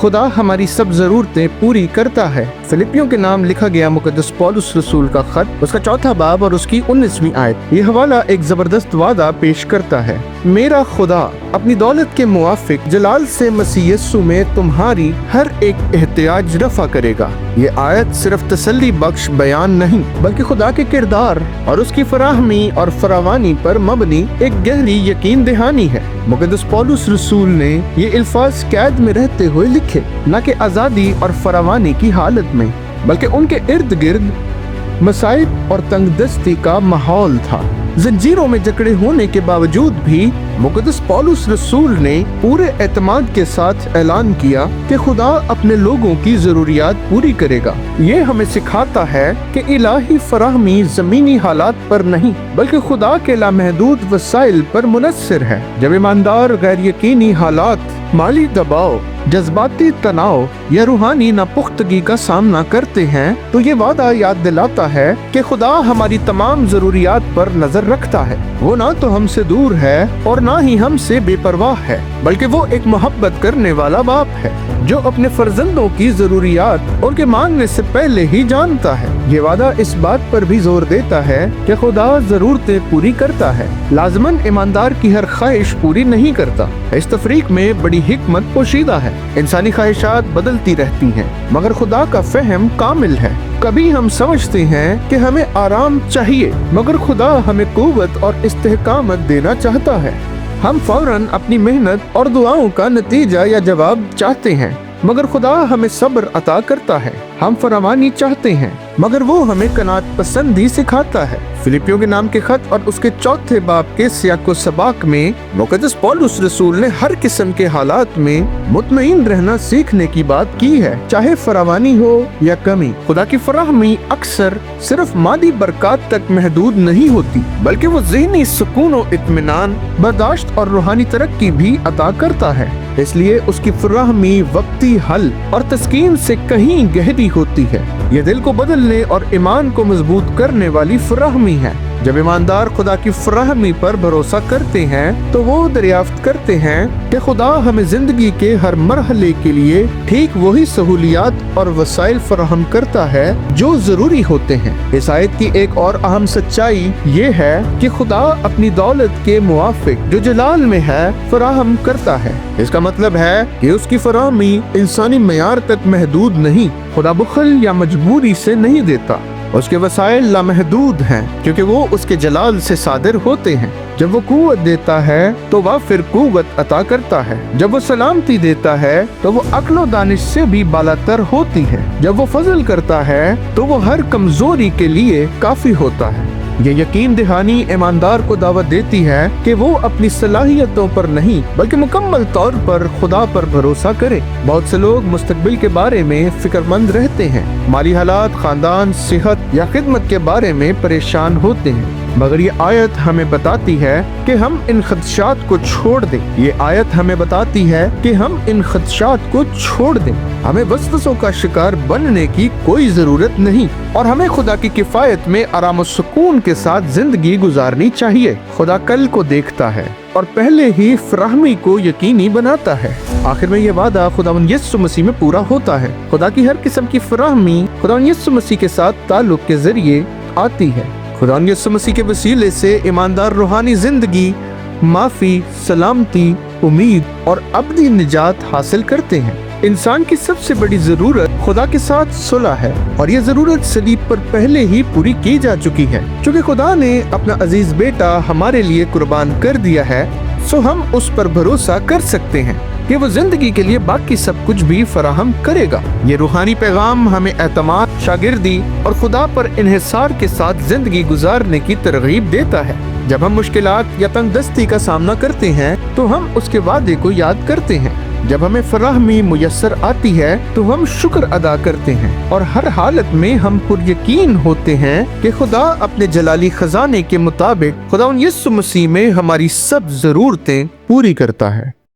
खुदा हमारी सब जरूरतें पूरी करता है। फिलिपियों के नाम लिखा गया मुकद्दस पौलुस रसूल का खत, उसका 4था बाब और उसकी 19वीं आयत। ये हवाला एक जबरदस्त वादा पेश करता है। मेरा खुदा अपनी दौलत के मुआफिक जलाल से मसीह यस्सु में तुम्हारी हर एक एहतियाज रफा करेगा। ये आयत सिर्फ तसल्ली बख्श बयान नहीं, बल्कि खुदा के किरदार और उसकी फराहमी और फरावानी पर मबनी एक गहरी यकीन दहानी है। मुकद्दस पौलुस रसूल ने ये अल्फाज कैद में रहते हुए लिखे, न कि आज़ादी और फरावानी की हालत में, बल्कि उनके इर्द गिर्द मसाइब और तंगदस्ती का माहौल था। जंजीरों में जकड़े होने के बावजूद भी मुकद्दस पौलुस रसूल ने पूरे एतमाद के साथ ऐलान किया कि खुदा अपने लोगों की जरूरियात पूरी करेगा। ये हमें सिखाता है कि इलाही फराहमी जमीनी हालात पर नहीं, बल्कि खुदा के लामहदूद वसाइल पर मुनस्सिर है। जब ईमानदार गैर यकीनी हालात, माली दबाव, जज्बाती तनाव या रूहानी नापुख्तगी का सामना करते हैं, तो ये वादा याद दिलाता है कि खुदा हमारी तमाम जरूरियात पर नजर रखता है। वो ना तो हमसे दूर है और ना ही हमसे बेपरवाह है, बल्कि वो एक मोहब्बत करने वाला बाप है जो अपने फर्जंदों की जरूरियात उनके मांगने से पहले ही जानता है। ये वादा इस बात पर भी जोर देता है कि खुदा जरूरतें पूरी करता है, लाजमन ईमानदार की हर ख्वाहिश पूरी नहीं करता। इस तफरीक में बड़ी हिकमत पोशीदा है। इंसानी ख्वाहिशात बदलती रहती हैं, मगर खुदा का फहम कामिल है। कभी हम समझते हैं कि हमें आराम चाहिए, मगर खुदा हमें कुव्वत और इस्तेहकामत देना चाहता है। हम फौरन अपनी मेहनत और दुआओं का नतीजा या जवाब चाहते हैं, मगर खुदा हमें सब्र अता करता है। हम फरावानी चाहते हैं, मगर वो हमें कनात पसंदी सिखाता है। फिलिपियों के नाम के खत और उसके 4थे बाब के सियाको सबाक में मुकद्दस पौलुस रसूल ने हर किस्म के हालात में मुतमईन रहना सीखने की बात की है, चाहे फरावानी हो या कमी। खुदा की फराहमी अक्सर सिर्फ मादी बरकत तक महदूद नहीं होती, बल्कि वो ज़हनी सुकून और इत्मीनान, बर्दाश्त और रूहानी तरक्की भी अता करता है। इसलिए उसकी फराहमी वक्ती हल और तस्कीन से कहीं गहरी होती है। ये दिल को बदलने और ईमान को मजबूत करने वाली फराहमी है। जब ईमानदार खुदा की फराहमी पर भरोसा करते हैं, तो वो दरियाफ्त करते हैं कि खुदा हमें जिंदगी के हर मरहले के लिए ठीक वही सहूलियात और वसाइल फराहम करता है जो जरूरी होते हैं। इस आयत की एक और अहम सच्चाई ये है कि खुदा अपनी दौलत के मुआफिक जो जलाल में है फराहम करता है। इसका मतलब है कि उसकी फराहमी इंसानी मयार तक महदूद नहीं। खुदा बुखल या मजबूरी से नहीं देता। उसके वसाइल लामहदूद हैं, क्योंकि वो उसके जलाल से सादिर होते हैं। जब वो कुव्वत देता है तो वह फिर कुव्वत अता करता है। जब वो सलामती देता है तो वो अक्ल दानिश से भी बालातर होती है। जब वो फजल करता है तो वो हर कमजोरी के लिए काफी होता है। ये यकीन दहानी ईमानदार को दावत देती है कि वो अपनी सलाहियतों पर नहीं, बल्कि मुकम्मल तौर पर खुदा पर भरोसा करे। बहुत से लोग मुस्तकबिल के बारे में फिक्रमंद रहते हैं, माली हालात, खानदान, सेहत या खिदमत के बारे में परेशान होते हैं, मगर ये आयत हमें बताती है कि हम इन खदशात को छोड़ दें। ये आयत हमें बताती है कि हम इन खदशात को छोड़ दें। हमें वसवसों का शिकार बनने की कोई जरूरत नहीं और हमें खुदा की किफायत में आराम और सुकून के साथ जिंदगी गुजारनी चाहिए। खुदा कल को देखता है और पहले ही फराहमी को यकीनी बनाता है। आखिर में ये वादा खुदावंद यीशु मसीह में पूरा होता है। खुदा की हर किस्म की फराहमी खुदावंद यीशु मसीह के साथ ताल्लुक के जरिए आती है। खुदावंद यीशु मसीह के वसीले से ईमानदार रूहानी जिंदगी, माफी, सलामती, उम्मीद और अबदी निजात हासिल करते हैं। इंसान की सबसे बड़ी जरूरत खुदा के साथ सुलह है और ये जरूरत सलीब पर पहले ही पूरी की जा चुकी है। क्योंकि खुदा ने अपना अजीज बेटा हमारे लिए कुर्बान कर दिया है, सो हम उस पर भरोसा कर सकते हैं कि वो जिंदगी के लिए बाकी सब कुछ भी फराहम करेगा। ये रूहानी पैगाम हमें एतमाद, शागिर्दी और खुदा पर इन्हिसार के साथ जिंदगी गुजारने की तरगीब देता है। जब हम मुश्किलात या तंगदस्ती का सामना करते हैं तो हम उसके वादे को याद करते हैं। जब हमें फराहमी मुयस्सर आती है तो हम शुक्र अदा करते हैं और हर हालत में हम पुरयकीन होते हैं कि खुदा अपने जलाली खजाने के मुताबिक खुदावंद यीशु मसीह में हमारी सब जरूरतें पूरी करता है।